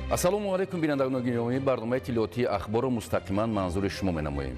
ассалому алайкум бинандагони гиромӣ, барномаи тилоотии ахборро мустақиман манзури шумо менамоем.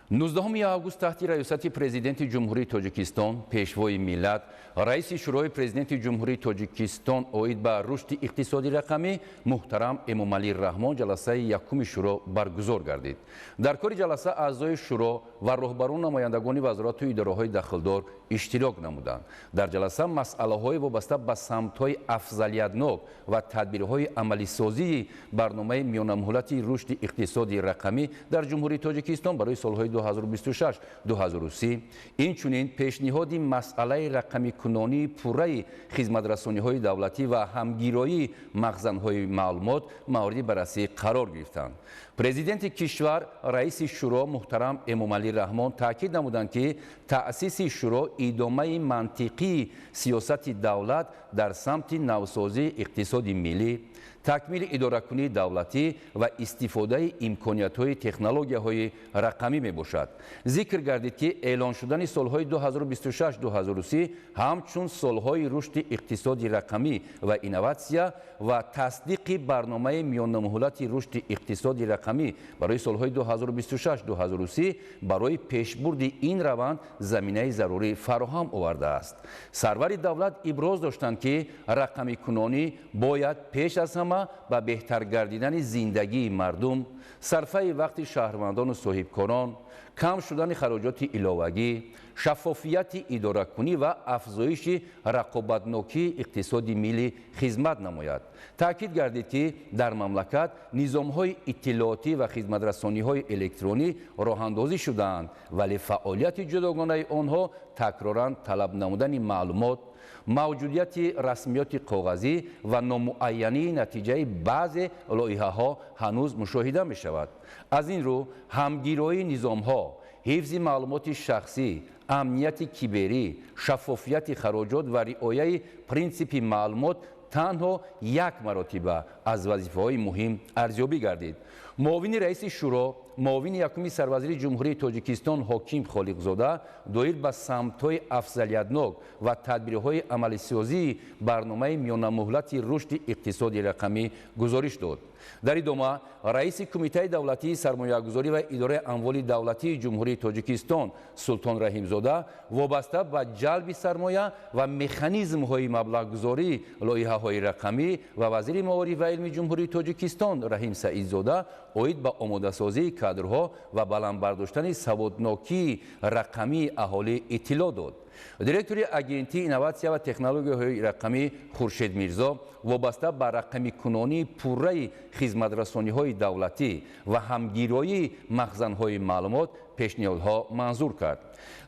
19 август таҳти раёсати президенти ҷумҳурии Тоҷикистон, пешвои миллат, раиси шӯрои президенти ҷумҳурии Тоҷикистон оид ба рушди иқтисоди рақамӣ муҳтарам Эмомалӣ Раҳмон ҷаласаи якуми шӯро баргузор гардид. Дар кори ҷаласа аъзои шӯро ва роҳбарон намояндагони вазорату идораҳои дахлдор иштирок намуданд. Дар ҷаласа масъалаҳои вобаста ба самтҳои афзалиятнок ва тадбирҳои амалисозии барномаи миёнамуҳлати рушди иқтисоди рақамӣ дар ҷумҳурии Тоҷикистон барои солҳои 2026-2030, инчунин пешниҳоди масъалаи рақамикунонии пурраи хизматрасониҳои давлатӣ ва ҳамгироии махзанҳои маълумот мавриди баррасӣ қарор гирифтанд. Президенти кишвар, раиси шӯро муҳтарам Эмомалӣ Раҳмон таъкид намуданд, ки таъсиси шӯро идомаи мантиқии сиёсати давлат дар самти навсозии иқтисоди миллӣ, такмили идоракунии давлатӣ ва истифодаи имкониятҳои технологияҳои рақамӣ мебошад. Зикр гардид, ки эълон шудани солҳои 2026-2030 ҳамчун солҳои рушди иқтисоди рақамӣ ва инноватсия ва тасдиқи барномаи миёнамуҳлати рушди иқтисоди рақамӣ барои солҳои 2026-2030 барои пешбурди ин раванд заминаи зарурӣ фароҳам овардааст. Сарвари давлат иброз доштанд, ки рақамикунонӣ бояд пеш аз ҳама ба беҳтар гардидани зиндагии мардум, сарфаи вақти шаҳрвандону соҳибкорон, кам шудани хароҷоти иловагӣ, шаффофияти идоракунӣ ва афзоиши рақобатнокии иқтисоди миллӣ хизмат намояд. таъкид гардид, ки дар мамлакат низомҳои иттилоотӣ ва хизматрасониҳои электронӣ роҳандозӣ шудаанд, вале фаъолияти ҷудогонаи онҳо такроран талаб намудани маълумот, мавҷудияти расмиёти коғазӣ ва номуайянии натиҷаи баъзе лоиҳаҳо ҳанӯз мушоҳида мешавад. аз ин рӯ ҳамгироии низомҳо, ҳифзи маълумоти шахсӣ, амнияти киберӣ, шаффофияти хароҷот ва риояи принсипи маълумот танҳо як маротиба аз вазифаҳои муҳим арзёбӣ гардид. муовини раиси шӯро, муовини якуми сарвазири ҷумҳурии Тоҷикистон Ҳоким Холиқзода доир ба самтҳои афзалиятнок ва тадбирҳои амалисозии барномаи миёнамуҳлати рушди иқтисоди рақамӣ гузориш дод. дар идома раиси кумитаи давлатии сармоягузорӣ ва идораи амволи давлатии ҷумҳурии Тоҷикистон Султон Раҳимзода вобаста ба ҷалби сармоя ва механизмҳои маблағгузории лоиҳаҳои рақамӣ ва вазири маориф ва илми ҷумҳурии Тоҷикистон Раҳим Саидзода оид ба омодасозии кадрҳо ва баландбардоштани саводнокии рақамии аҳолӣ иттилоъ дод. директори агентии инноватсия ва технологияҳои рақамӣ Хуршед Мирзо вобаста ба рақамикунонии пурраи хизматрасониҳои давлатӣ ва ҳамгироии махзанҳои маълумот пешниҳодҳо манзур кард.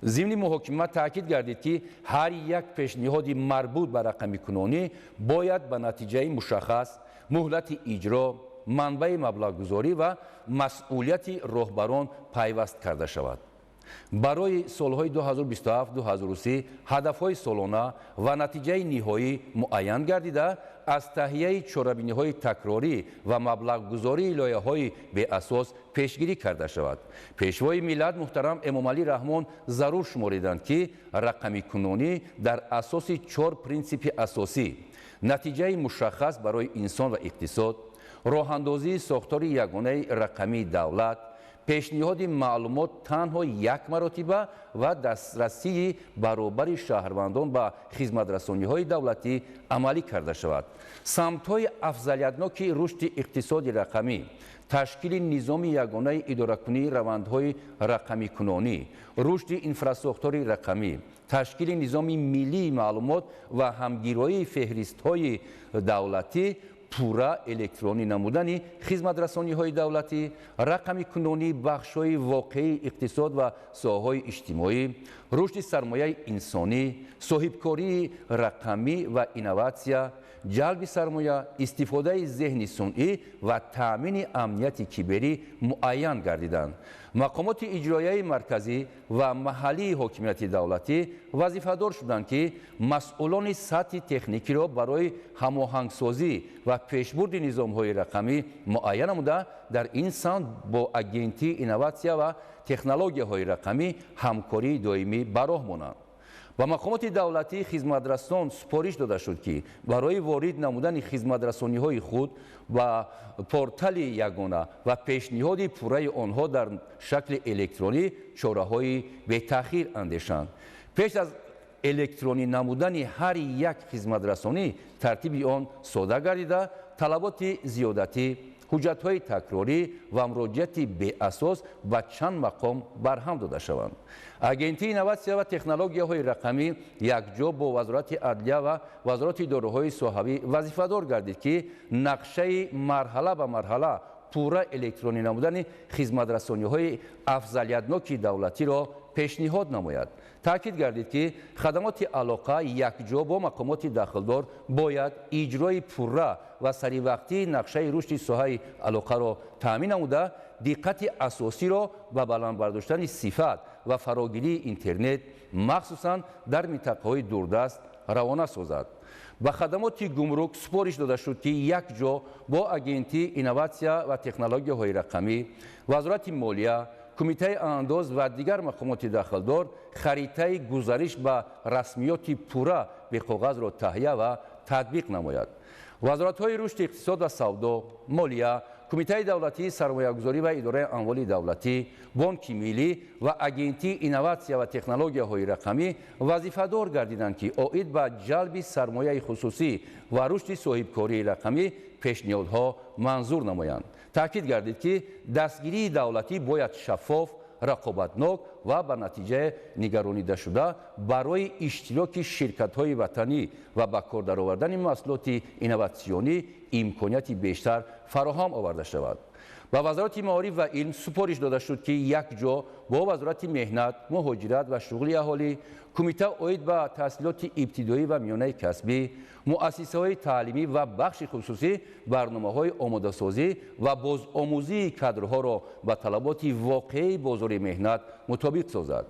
зимни муҳокима таъкид гардид, ки ҳар як пешниҳоди марбут ба рақамикунонӣ бояд ба натиҷаи мушаххас, муҳлати иҷро, манбаи маблағгузорӣ ва масъулияти роҳбарон пайваст карда шавад. барои солҳои 2027-2030 ҳадафҳои солона ва натиҷаи ниҳоӣ муайян гардида, аз таҳияи чорабиниҳои такрорӣ ва маблағгузории лоиҳаҳои беасос пешгирӣ карда шавад. пешвои миллат муҳтарам Эмомалӣ Раҳмон зарур шумориданд, ки рақамикунонӣ дар асоси 4 принсипи асосӣ: натиҷаи мушаххас барои инсон ва иқтисод, роҳандозии сохтори ягонаи рақамии давлат, пешниҳоди маълумот танҳо як маротиба ва дастрасии баробари шаҳрвандон ба хизматрасониҳои давлатӣ амалӣ карда шавад. самтҳои афзалиятноки рушди иқтисоди рақамӣ, ташкили низоми ягонаи идоракунии равандҳои рақамикунонӣ, рушди инфрасохтори рақамӣ, ташкили низоми миллии маълумот ва ҳамгироии феҳристҳои давлатӣ, пурра электронӣ намудани хизматрасониҳои давлатӣ, рақамикунонии бахшҳои воқеии иқтисод ва соҳаҳои иҷтимоӣ, рушди сармояи инсонӣ, соҳибкории рақамӣ ва инноватсия, ҷалби сармоя, истифодаи зеҳни сунъӣ ва таъмини амнияти киберӣ муайян гардиданд. мақомоти иҷроияи марказӣ ва маҳаллии ҳокимияти давлатӣ вазифадор шуданд, ки масъулони сатҳи техникиро барои ҳамоҳангсозӣ ва пешбурди низомҳои рақамӣ муайян намуда, дар ин самт бо агентии инноватсия ва технологияҳои рақамӣ ҳамкории доимӣ ба роҳ монанд. ба мақомоти давлатӣ хизматрасон супориш дода шуд ки барои ворид намудани хизматрасониҳои худ ба портали ягона ва пешниҳоди пурраи онҳо дар шакли электронӣ чораҳои бетаъхир андешанд. пеш аз электронӣ намудани ҳар як хизматрасонӣ тартиби он сода гардида, талаботи зиёдатӣ, ҳуҷҷатҳои такрорӣ ва муроҷиати беасос ба чанд мақом барҳам дода шаванд. агентии инноватсия ва технологияҳои рақамӣ якҷо бо вазорати адлия ва вазорати идораҳои соҳавӣ вазифадор гардид ки нақшаи марҳала ба марҳала пурра электронӣ намудани хизматрасониҳои афзалиятноки давлатиро пешниҳод намояд. таъкид гардид ки хадамоти алоқа якҷо бо мақомоти дахлдор бояд иҷрои пурра ва саривақтии нақшаи рушди соҳаи алоқаро таъмин намуда, диққати асосиро ба баланд бардоштани сифат ва фарогирии интернет махсусан дар минтақаҳои дурдаст равона созад. ба хадамоти гумрук супориш дода шуд ки якҷо бо агентии инноватсия ва технологияҳои рақамӣ, вазорати молия, кумитаи андоз ва дигар мақомоти дахлдор харитаи гузариш ба расмиёти пурра беқоғазро таҳия ва татбиқ намояд. вазоратҳои рушди иқтисод ва савдо, молия, кумитаи давлатии сармоягузорӣ ва идораи амволи давлатӣ, бонки миллӣ ва агентии инноватсия ва технологияҳои рақамӣ вазифадор гардиданд ки оид ба ҷалби сармояи хусусӣ ва рушди соҳибкории рақамӣ пешниҳодҳо манзур намоянд. таъкид гардид ки дастгирии давлатӣ бояд шаффоф, рақобатнок ва ба натиҷа нигаронидашуда барои иштироки ширкатҳои ватанӣ ва ба кор даровардани маҳсулоти инноватсионӣ имконияти бештар фароҳам оварда шавад. ба вазорати маориф ва илм супориш дода шуд ки якҷо бо вазорати меҳнат, муҳоҷират ва шуғли аҳолӣ, кумита оид ба таҳсилоти ибтидоӣ ва миёнаи касбӣ, муассисаҳои таълимӣ ва бахши хусусӣ барномаҳои омодасозӣ ва бозомӯзии кадрҳоро ба талаботи воқеии бозори меҳнат мутобиқ созад.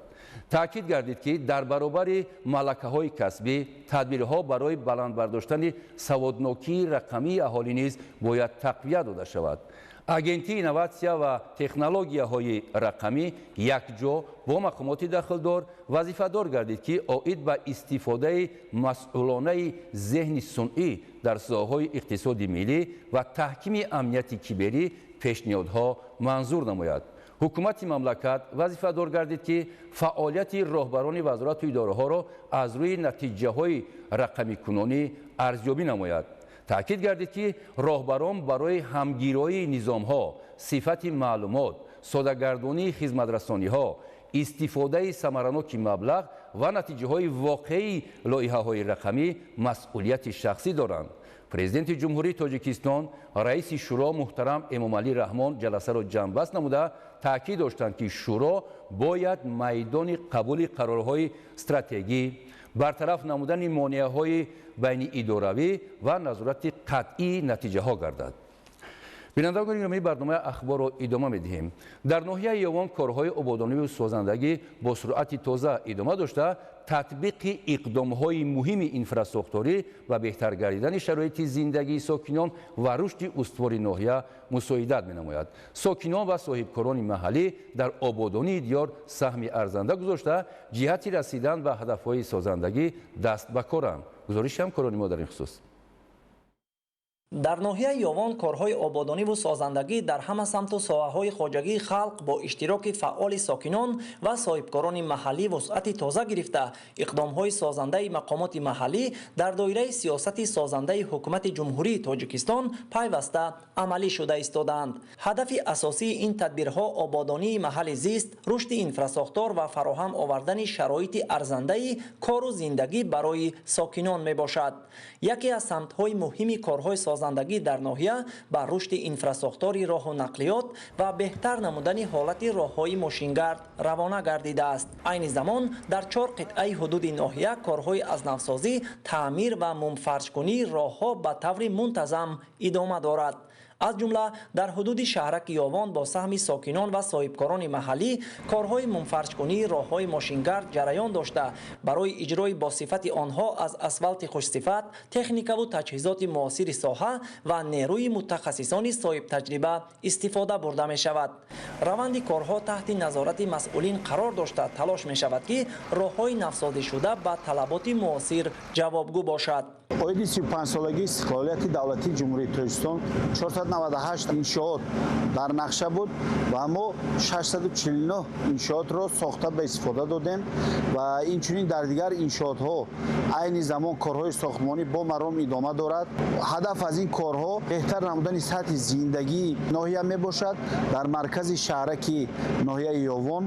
таъкид гардид ки дар баробари малакаҳои касбӣ тадбирҳо барои баланд бардоштани саводнокии рақамии аҳолӣ низ бояд тақвият дода шавад. агентии инноватсия ва технологияҳои рақамӣ якҷо бо мақомоти дахлдор вазифадор гардид ки оид ба истифодаи масъулонаи зеҳни сунъӣ дар соҳаҳои иқтисоди миллӣ ва таҳкими амнияти киберӣ пешниҳодҳо манзур намояд. ҳукумати мамлакат вазифадор гардид ки фаъолияти роҳбарони вазорату идораҳоро аз рӯи натиҷаҳои рақамикунонӣ арзёбӣ намояд. таъкид гардид ки роҳбарон барои ҳамгироии низомҳо, сифати маълумот, содагардонии хизматрасониҳо, истифодаи самараноки маблағ ва натиҷаҳои воқеии лоиҳаҳои рақамӣ масъулияти шахсӣ доранд. президенти ҷумҳурии Тоҷикистон, раиси шуро муҳтарам Эмомалӣ Раҳмон ҷаласаро ҷамъбаст намуда таъкид доштанд ки шуро бояд майдони қабули қарорҳои стратегӣ, бартараф намудани монеаҳои байниидоравӣ ва назорати қатъии натиҷаҳо гардад. бинандагони гиромӣ, барномаи ахборро идома медиҳем. дар ноҳияи Ёвон корҳои ободониву созандагӣ бо суръати тоза идома дошта, татбиқи иқдомҳои муҳими инфраструктурӣ ва беҳтар гардидани шароити зиндагии сокинон ва рушди устувори ноҳия мусоидат менамояд. сокинон ва соҳибкорони маҳаллӣ дар ободонии диёр саҳми арзанда гузошта, ҷиҳати расидан ба ҳадафҳои созандагӣ даст ба коранд. гузориши ҳамкорони мо дар ин хусус. дар ноҳияи Ёвон корҳои ободониву созандагӣ дар ҳама самту соҳаҳои хоҷагии халқ бо иштироки фаъоли сокинон ва соҳибкорони маҳаллӣ вусъати тоза гирифта, иқдомҳои созандаи мақомоти маҳаллӣ дар доираи сиёсати созандаи ҳукумати ҷумҳурии Тоҷикистон пайваста амалӣ шуда истоданд. ҳадафи асосии ин тадбирҳо ободонии маҳалли зист, рушди инфраструктур ва фароҳам овардани шароити арзандаи кору зиндагӣ барои сокинон мебошад. яке аз самтҳои муҳими корҳои созандагӣ дар ноҳия ба рушди инфраструктури роҳу нақлиёт ва беҳтар намудани ҳолати роҳҳои мошингард равона гардидааст. айни замон дар 4 қитъаи ҳудуди ноҳия корҳои азнавсозӣ, таъмир ва мумфаршкунии роҳҳо ба таври мунтазам идома дорад. аз ҷумла дар ҳудуди шаҳраки Ёвон бо саҳми сокинон ва соҳибкорони маҳаллӣ корҳои мунфарҷкунии роҳҳои мошингард ҷараён дошта, барои иҷрои босифати онҳо аз асфалти хушсифат, техникаву таҷҳизоти муосири соҳа ва нерӯи мутахассисони соҳибтаҷриба истифода бурда мешавад. раванди корҳо таҳти назорати масъулин қарор дошта талош мешавад ки роҳҳои навсозишуда ба талаботи муосир ҷавобгӯ бошад. Оиди 35-солагии истиқлолияти давлатии ҷумҳурии Тоҷикистон 498 иншоот дар нақша буд ва мо 649 иншоотро сохта ба истифода додем ва инчунин дар дигар иншоотҳо айни замон корҳои сохтмонӣ бо маром идома дорад. ҳадаф аз ин корҳо беҳтар намудани сатҳи зиндагии ноҳия мебошад. дар маркази шаҳраки ноҳияи Ёвон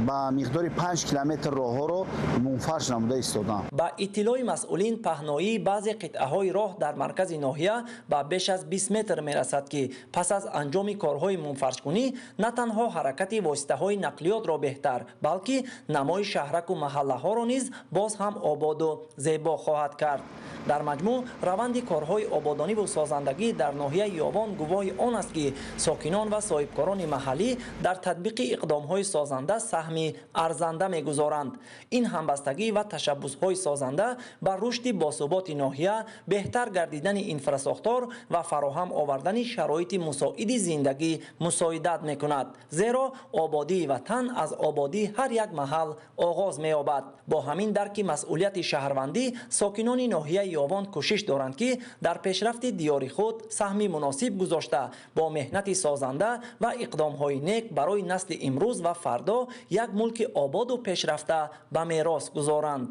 ба миқдори 5 километр роҳҳоро мунфарш намуда истодам. ба иттилои масъулин паҳноии баъзе қитъаҳои роҳ дар маркази ноҳия ба беш аз 20 метр мерасад ки пас аз анҷоми корҳои мунфаршкунӣ на танҳо ҳаракати воситаҳои нақлиётро беҳтар, балки намои шаҳраку маҳаллаҳоро низ боз ҳам ободу зебо хоҳад кард. дар маҷмӯъ раванди корҳои ободониву созандагӣ дар ноҳияи Ёвон гувоҳи он аст ки сокинон ва соҳибкорони маҳаллӣ дар татбиқи иқдомҳои созанда саҳми арзанда мегузоранд. ин ҳамбастагӣ ва ташаббусҳои созанда ба рушди босуботи ноҳия, беҳтар гардидани инфрасохтор ва фароҳам овардани шароити мусоиди зиндагӣ мусоидат мекунад. зеро ободии ватан аз ободии ҳар як маҳал оғоз меёбад. бо ҳамин дарки масъулияти шаҳрвандӣ сокинони ноҳияи Ёвон кӯшиш доранд ки дар пешрафти диёри худ саҳми муносиб гузошта бо меҳнати созанда ва иқдомҳои нек барои насли имрӯз ва фардо як мулки ободу пешрафта ба мерос гузоранд.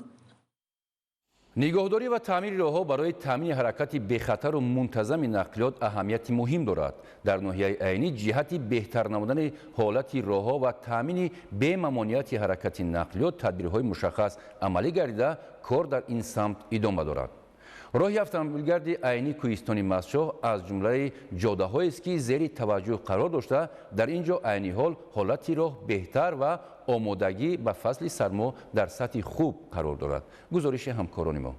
нигоҳдорӣ ва таъмири роҳҳо барои таъмини ҳаракати бехатару мунтазами нақлиёт аҳамияти муҳим дорад. дар ноҳияи айнӣ ҷиҳати беҳтар намудани ҳолати роҳҳо ва таъмини бемамонияти ҳаракати нақлиёт тадбирҳои мушаххас амалӣ гардида кор дар ин самт идома дорад. роҳи автомобилгарди айни кӯҳистони Мастчоҳ аз ҷумлаи ҷодаҳоест ки зери таваҷҷӯҳ қарор дошта, дар ин ҷо айни ҳол ҳолати роҳ беҳтар ва омодагӣ ба фасли сармо дар сатҳи хуб қарор дорад. гузориши ҳамкорони мо.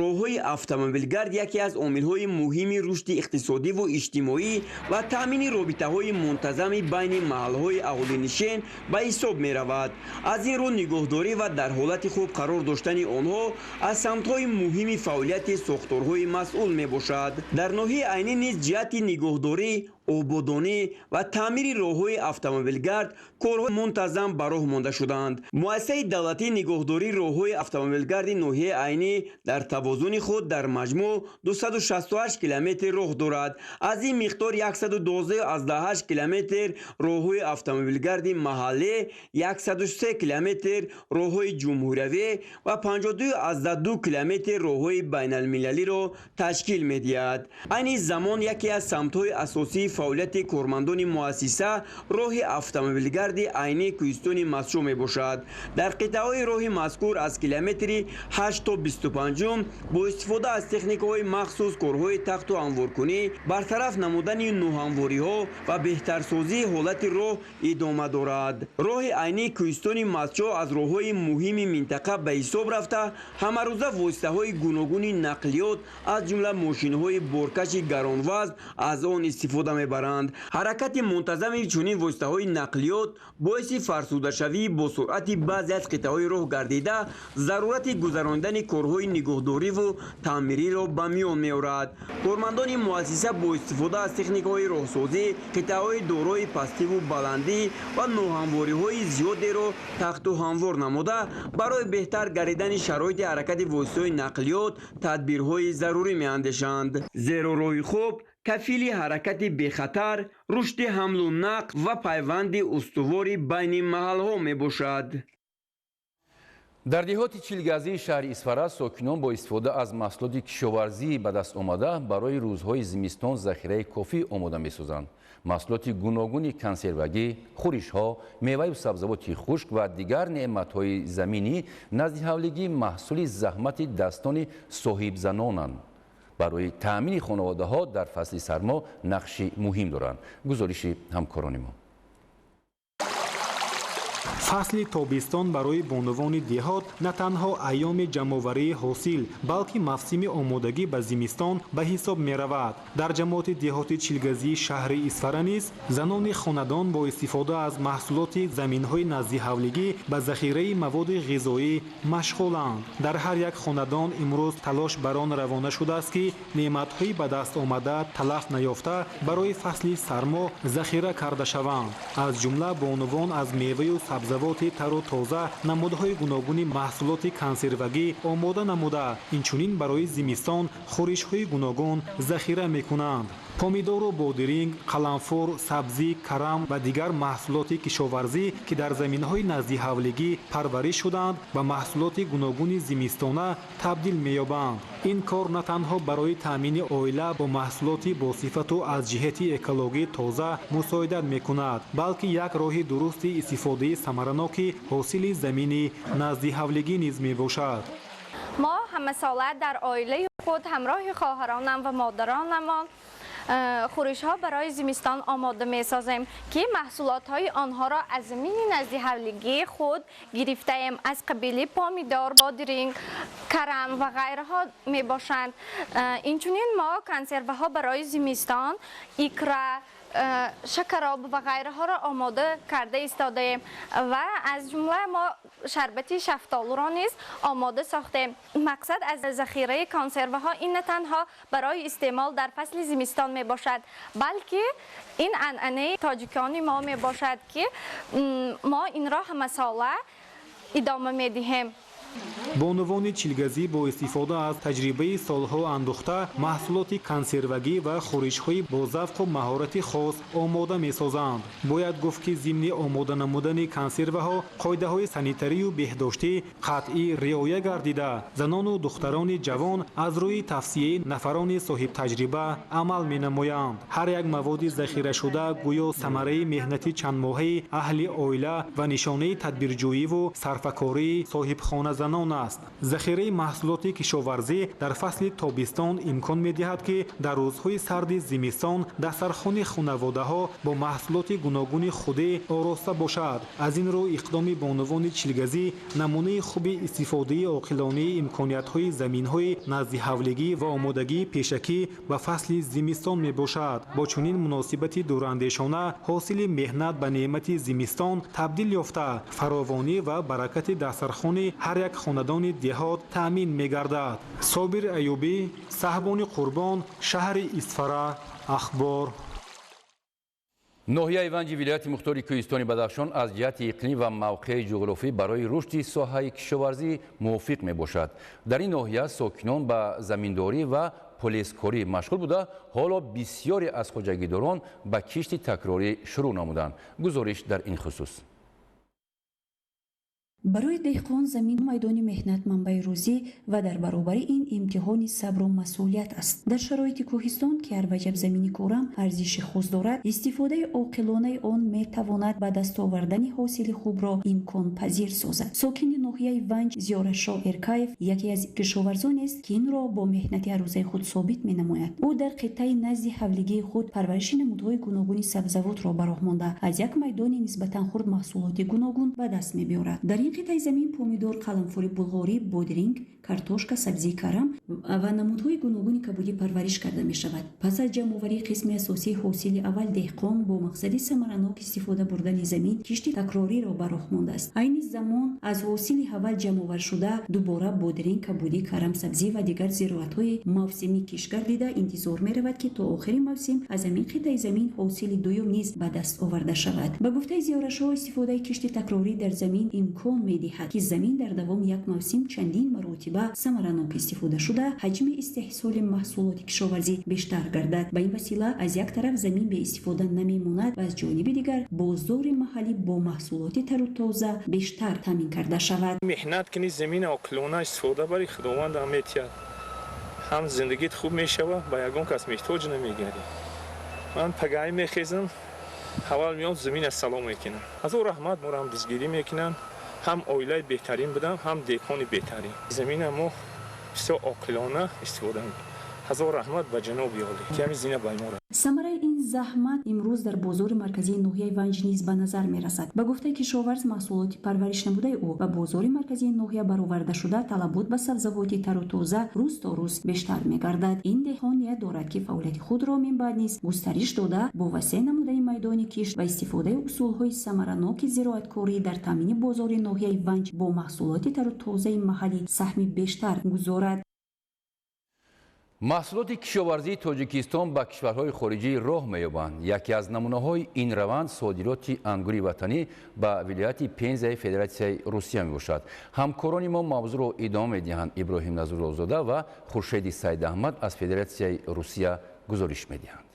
роҳҳои автомобилгард яке аз омилҳои муҳими рушди иқтисодиву иҷтимоӣ ва таъмини робитаҳои мунтазами байни маҳаллҳои аҳолинишин ба ҳисоб меравад. аз ин рӯ нигоҳдорӣ ва дар ҳолати хуб қарор доштани онҳо аз самтҳои муҳими фаъолияти сохторҳои масъул мебошад. дар ноҳияи айнӣ низ ҷиҳати нигоҳдорӣ, ободонӣ ва таъмири роҳҳои автомобилгард корҳои мунтазам ба роҳ монда шуданд. муассисаи давлатии нигоҳдории роҳҳои автомобилгарди ноҳияи айнӣ дар тавозуни худ дар маҷмӯъ 268 километр роҳ дорад. аз ин миқдор 112,8 километр роҳҳои автомобилгарди маҳаллӣ, 103 километр роҳҳои ҷумҳуриявӣ ва 52,2 километр роҳҳои байналмилалиро ташкил медиҳад. айни замон яке аз самтҳои асосии фаъолияти кормандони муассиса роҳи автомобилгарди айни кӯҳистони Мастчоҳ мебошад. дар қитъаҳои роҳи мазкур аз километри 8 то 25 бо истифода аз техникаҳои махсус корҳои тахту ҳамворкунӣ, бартараф намудани ноҳамвориҳо ва беҳтарсозии ҳолати роҳ идома дорад. роҳи айни кӯҳистони Мастчоҳ аз роҳҳои муҳими минтақа ба ҳисоб рафта ҳамарӯза воситаҳои гуногуни нақлиёт аз ҷумла мошинҳои боркаши гаронвазн аз он истифода мебаранд. ҳаракати мунтазами чунин воситаҳои нақлиёт боиси фарсудашавии бо суръати баъзе аз қитъаҳои роҳ гардида зарурати гузарондани корҳои нигоҳдориву таъмириро ба миён меорад. кормандони муассиса бо истифода аз техникаҳои роҳсозӣ, қитъаҳои дорои пастиву баландӣ ва ноҳамвориҳои зиёдеро тахту ҳамвор намуда барои беҳтар гардидани шароити ҳаракати воситаҳои нақлиёт тадбирҳои зарурӣ меандешанд. зеро роҳи хуб кафили ҳаракати бехатар, рушди ҳамлу нақл ва пайванди устувори байни маҳалҳо мебошад. дар деҳоти чилгазии шаҳри Исфара сокинон бо истифода аз маҳсулоти кишоварзӣ ба даст омада барои рӯзҳои зимистон захираи кофӣ омода месозанд. маҳсулоти гуногуни консервагӣ, хӯришҳо, меваю сабзавоти хушк ва дигар неъматҳои заминӣ назди ҳавлигӣ маҳсули заҳмати dastoни соҳибзанонанд. барои таъмини хонаводаҳо дар фасли сармо нақши муҳим доранд. гузориши ҳамкорони мо. فصل تابستان برای بانوان دهات نه تنها ایام جمع‌آوری حاصل بلکه موسم آمادگی به زمستان به حساب می‌رود. در جماعت دهات چیلگزی شهر اسفر نیز زنان خاندان با استفاده از محصولات زمین‌های نزد حولگی به ذخیره مواد غذایی مشغولند. در هر یک خاندان امروز تلاش بر آن روانه شده است که نعمت‌های به دست آمده تلف نیافته برای فصل سرما ذخیره کرده شوند. از جمله بانوان از میوه و سبزیجات تر و تازه نمودهای گوناگون محصولات کنسروگی آماده نموده اینچنین برای زمستان خورش‌های گوناگون ذخیره می‌کنند. پامیدور و بادرینگ، قلنفر، سبزی، کرم و دیگر محصولات کشاورزی که در زمین‌های نزد حولگی پرورش شدند به محصولات گوناگون زمستانه تبدیل می‌یابند. این کار نه تنها برای تامین عائله با محصولات با صفت و از جهت اکولوژی تازه مساعدت می‌کند، بلکه یک راه درست استفاده ثمرناک حاصل زمینی نزد حولگی نیز میباشد. ما همه ساله در عائله خود همراه خواهرانم و مادرانمان خورش ها برای زمستان آماده می سازیم که محصولات های آنها را از زمین نزد حولگی خود گرفته ایم. از قبیل پامیدور، بادرینگ، کرم و غیره ها می باشند. اینچنین ما کنسرو ها برای زمستان، ایکره، شکراب و غیره ها را آماده کرده ایستادیم و از جمله ما شربت شفتالو را نیز آماده ساختیم. مقصد از ذخیره کنسرو ها این نه تنها برای استعمال در فصل زمستان می باشد بلکه این عنعنه تاجیکانی ما می باشد که ما این را همه ساله ادامه می دهیم. بانوان چیلگزی با استفاده از تجربه سالها اندوخته محصولات کنسروگی و خورش‌های با ذوق و مهارت خاص آماده می‌سازند. باید گفت که ضمن آماده نمودن کنسروها قاعده‌های سانیتری و بهداشتی قطعی رعایت گردیده زنان و دختران جوان از روی توصیه نفران صاحب تجربه عمل می‌نمایند. هر یک مواد ذخیره شده گویا ثمره مهنت چند ماهه اهل عائله و نشانه تدبیرجویی و صرفه‌کاری صاحب خانه زنان است. ذخیره محصولات کشاورزی در فصل تابستان امکان می‌دهد که در روزهای سرد زمستان دسترخوان خانواده‌ها با محصولات گوناگون خود آراسته باشد. از این رو اقدام بانوان چیلگزی نمونه خوب استفاده عاقلانه امکانیت‌های زمین‌های نزد حولگی و آمادگی پیشکی به فصل زمستان میباشد. با چنین مناسبت دوراندیشانه حاصل مهنت به نعمت زمستان تبدیل یافته فراوانی و برکت دسترخوان هر یک خاندان دهات تأمین می‌گردد. صابر ایوبی، صاحبان قربان، شهر اسفر، اخبار. ناحیه ونج ولایت مختار کوهستان بدخشان از جهت اقلیم و موقع جغرافی برای رشد ساحه کشاورزی موفق میباشد. در این ناحیه ساکنان به زمینداری و پلیسکاری مشغول بوده، حالا بسیاری از خواجگیداران به کشت تکراری شروع نمودند. گزارش در این خصوص. برای دهقان زمین میدان مهنت منبع روزی و در برابر این امتحان صبر و مسئولیت است. در شرایط کوهستان که هر وجب زمینی کورم ارزش خاص دارد، استفاده عاقلانه آن میتواند به دست آوردن حاصل خوب را امکان پذیر سازد. ساکن ناحیه ونج زیارتشاه ارکایف یکی از کشاورزان است که این را با مهنت هر روزه خود ثابت مینماید. او در قطعه نزد حولگی خود پرورش نمودهای گوناگون سبزیجات را به راه مانده از یک میدان نسبتا خرد محصولات گوناگون به دست می‌آورد. در این قطعه زمین پامیدور، قلنفر بلغاری، بادرینگ، کارتوشکا، سبزی کرم و نمودهای گوناگون کبودی پرورش کرده می شود. پس از جمع‌آوری قسم اساسی حاصل اول، دهقان با مقصد ثمرناک استفاده بردن زمین کشت تکراری را به راه مانده است. این زمان از حاصل اول جمع‌آور شده دوباره بادرینگ، کبودی، کرم، سبزی و دیگر زراعت‌های موسمی کشت گردیده انتظار می رود که تا آخر موسم از این قطعه زمین حاصل دوم نیز به دست آورده شود. به گفته زیارتشاه استفاده کشت تکراری در زمین امکان می دهد که زمین در دوام یک موسم چندین مرتبه ثمرناک استفاده شده حجم استحصال محصولات کشاورزی بیشتر گردد. به این وسیله از یک طرف زمین به استفاده نمی ماند و از جانب دیگر بازار محلی با محصولات تر و تازه بیشتر تامین کرده شود. مهنت کنی زمین عاقلانه استفاده برای خداوند امیتیت هم زندگیت خوب میشود، با یگان کس محتاج نمیگردی. من پگاهی میخیزم، اول میام زمین سلام میکنم، از او رحمت مرا هم دستگیری میکنن، هم عائله بهترین بدم، هم دهقان بهترین. زمین ما بسیار عاقلانه استفاده میکنم. ҳазор раҳмат ба ҷаноби олӣ ки ҳамин зина баймора. самараи ин заҳмат имрӯз дар бозори марказии ноҳияи ванҷ низ ба назар мерасад. ба гуфтаи кишоварз, маҳсулоти парваришнамудаи ӯ ба бозори марказии ноҳия баровардашуда талабот ба сабзавоти тару тоза рӯз то рӯз бештар мегардад. ин деҳон ният дорад ки фаъолияти худро мин баъд низ густариш дода, бо васеъ намудани майдони кишт ва истифодаи усулҳои самараноки зироаткорӣ дар таъмини бозори ноҳияи ванҷ бо маҳсулоти тару тозаи маҳаллӣ саҳми бештар гузорад. маҳсулоти кишоварзии тоҷикистон ба кишварҳои хориҷӣ роҳ меёбанд. яке аз намунаҳои ин раванд содироти ангури ватанӣ ба вилояти Пензаи Федератсияи Русия мебошад. ҳамкорони мо мавзӯъро идома медиҳанд. Иброҳим Назруллозода ва Хуршеди Саидаҳмад аз Федератсияи Русия гузориш медиҳанд.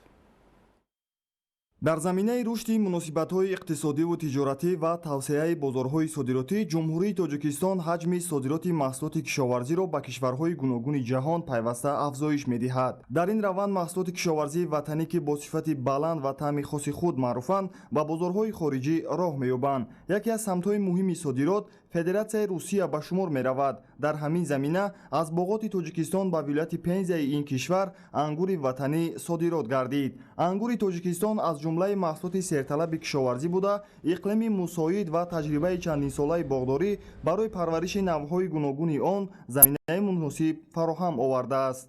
дар заминаи рушди муносибатҳои иқтисодиву тиҷоратӣ ва тавсеяи бозорҳои содиротӣ, ҷумҳурии Тоҷикистон ҳаҷми содироти маҳсулоти кишоварзиро ба кишварҳои гуногуни ҷаҳон пайваста афзоиш медиҳад. дар ин раванд маҳсулоти кишоварзии ватанӣ ки бо сифати баланд ва таъми хоси худ маъруфанд, ба бозорҳои хориҷӣ роҳ меёбанд. яке аз самтҳои муҳими содирот Федератсияи Русия ба шумор меравад. дар ҳамин замина аз боғоти Тоҷикистон ба вилояти Пензаи ин кишвар ангури ватанӣ содирот гардид. ангури Тоҷикистон аз ҷумлаи маҳсулоти серталаби кишоварзӣ буда, иқлими мусоид ва таҷрибаи чандинсолаи боғдорӣ барои парвариши навъҳои гуногуни он заминаи муносиб фароҳам овардааст.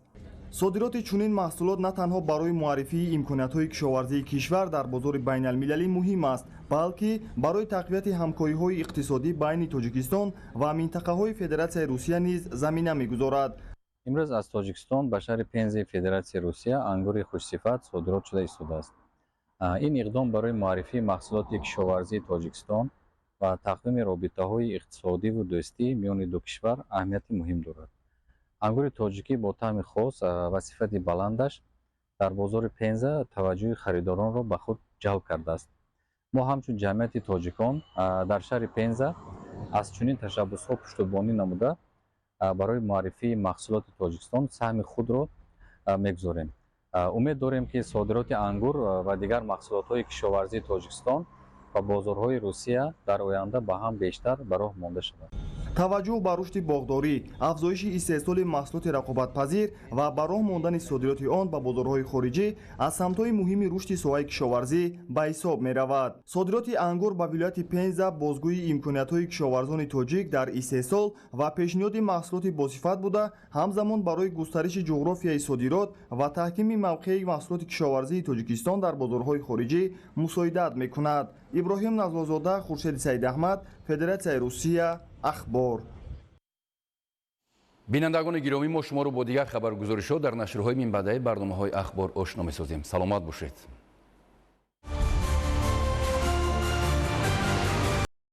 содироти чунин маҳсулот на танҳо барои муаррифии имкониятҳои кишоварзии кишвар дар бозори байналмилалӣ муҳим аст, балки барои тақвияти ҳамкориҳои иқтисодӣ байни Тоҷикистон ва минтақаҳои Федератсияи Русия низ замина мегузорад. имрӯз аз Тоҷикистон ба шаҳри Пензаи Федератсияи Русия ангури хушсифат содирот шуда истодааст. ин иқдом барои муаррифии маҳсулоти кишоварзии Тоҷикистон ва тақвими робитаҳои иқтисодиву дӯстӣ миёни ду кишвар аҳамияти муҳим дорад. ангури тоҷикӣ бо таъми хос ва сифати баландаш дар бозори Пенза таваҷҷӯҳи харидоронро ба худ ҷалб кардааст. мо ҳамчун ҷамъияти тоҷикон дар шаҳри Пенза аз чунин ташаббусҳо пуштубонӣ намуда барои муаррифии маҳсулоти Тоҷикистон саҳми худро мегузорем. умед дорем ки содироти ангур ва дигар маҳсулотҳои кишоварзии Тоҷикистон ба бозорҳои Русия дар оянда ба ҳам бештар ба роҳ монда шавад. таваҷҷӯҳ ба рушди боғдорӣ, афзоиши истеҳсоли маҳсулоти рақобатпазир ва ба роҳ мондани содироти он ба бозорҳои хориҷӣ аз самтҳои муҳими рушди соҳаи кишоварзӣ ба ҳисоб меравад. содироти ангур ба вилояти Пенза бозгӯи имкониятҳои кишоварзони тоҷик дар истеҳсол ва пешниҳоди маҳсулоти босифат буда, ҳамзамон барои густариши ҷуғрофияи содирот ва таҳкими мавқеи маҳсулоти кишоварзии Тоҷикистон дар бозорҳои хориҷӣ мусоидат мекунад. иброҳим Назлозода, Хуршеди Саидаҳмад, Федератсияи Русия, ахбор. бинандагони гиромӣ, мо шуморо бо дигар хабаргузоришҳо дар нашрҳои минбаъдаи барномаҳои ахбор ошно месозем. саломат бошед.